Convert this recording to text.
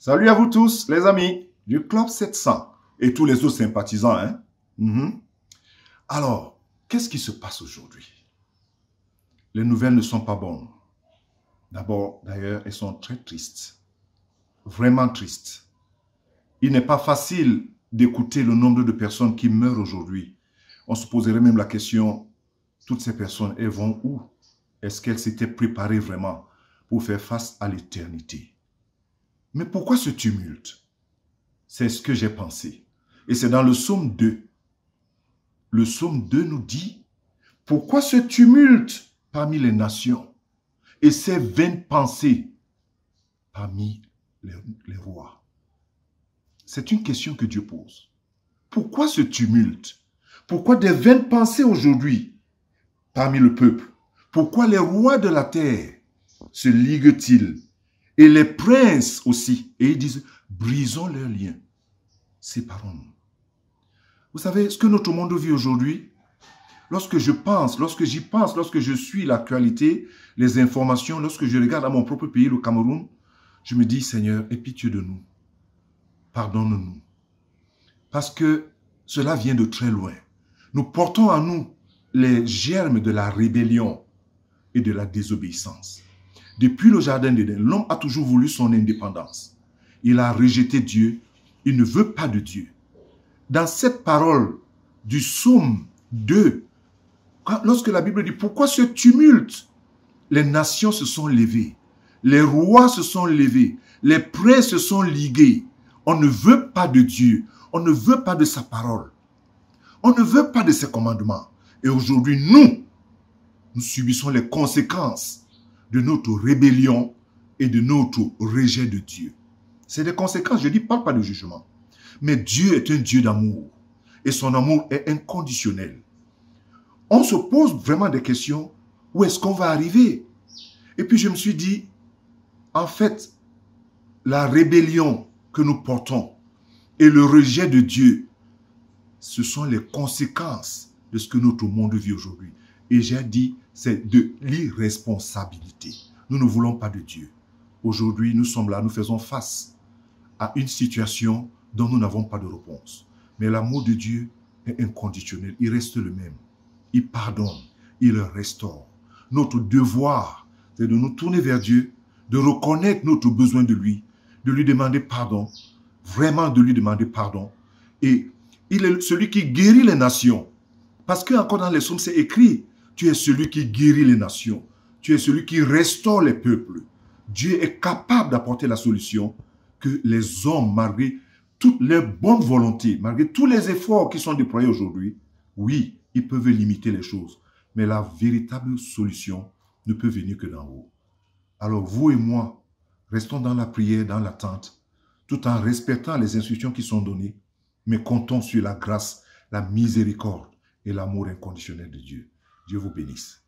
Salut à vous tous, les amis du Club 700 et tous les autres sympathisants. Alors, qu'est-ce qui se passe aujourd'hui? Les nouvelles ne sont pas bonnes. D'abord, d'ailleurs, elles sont très tristes. Vraiment tristes. Il n'est pas facile d'écouter le nombre de personnes qui meurent aujourd'hui. On se poserait même la question, toutes ces personnes, elles vont où? Est-ce qu'elles s'étaient préparées vraiment pour faire face à l'éternité? Mais pourquoi ce tumulte? C'est ce que j'ai pensé. Et c'est dans le psaume 2. Le psaume 2 nous dit, pourquoi ce tumulte parmi les nations et ces vaines pensées parmi les rois? C'est une question que Dieu pose. Pourquoi ce tumulte? Pourquoi des vaines pensées aujourd'hui parmi le peuple? Pourquoi les rois de la terre se liguent-ils? Et les princes aussi. Et ils disent, brisons leurs liens. Séparons-nous. Vous savez, ce que notre monde vit aujourd'hui, lorsque j'y pense, lorsque je suis l'actualité, les informations, lorsque je regarde à mon propre pays, le Cameroun, je me dis, Seigneur, aie pitié de nous. Pardonne-nous. Parce que cela vient de très loin. Nous portons en nous les germes de la rébellion et de la désobéissance. Depuis le jardin d'Éden, l'homme a toujours voulu son indépendance. Il a rejeté Dieu. Il ne veut pas de Dieu. Dans cette parole du psaume 2, lorsque la Bible dit, pourquoi ce tumulte? Les nations se sont levées. Les rois se sont levés. Les princes se sont ligués. On ne veut pas de Dieu. On ne veut pas de sa parole. On ne veut pas de ses commandements. Et aujourd'hui, nous subissons les conséquences de notre rébellion et de notre rejet de Dieu. C'est des conséquences, je ne parle pas de jugement. Mais Dieu est un Dieu d'amour. Et son amour est inconditionnel. On se pose vraiment des questions. Où est-ce qu'on va arriver? Et puis je me suis dit, en fait, la rébellion que nous portons et le rejet de Dieu, ce sont les conséquences de ce que notre monde vit aujourd'hui. Et j'ai dit, c'est de l'irresponsabilité. Nous ne voulons pas de Dieu. Aujourd'hui, nous sommes là, nous faisons face à une situation dont nous n'avons pas de réponse. Mais l'amour de Dieu est inconditionnel. Il reste le même. Il pardonne. Il restaure. Notre devoir, c'est de nous tourner vers Dieu, de reconnaître notre besoin de lui demander pardon, vraiment de lui demander pardon. Et il est celui qui guérit les nations. Parce que encore dans les psaumes, c'est écrit, tu es celui qui guérit les nations. Tu es celui qui restaure les peuples. Dieu est capable d'apporter la solution que les hommes, malgré toutes les bonnes volontés, malgré tous les efforts qui sont déployés aujourd'hui, oui, ils peuvent limiter les choses. Mais la véritable solution ne peut venir que d'en haut. Alors vous et moi, restons dans la prière, dans l'attente, tout en respectant les instructions qui sont données, mais comptons sur la grâce, la miséricorde et l'amour inconditionnel de Dieu. Dieu vous bénisse.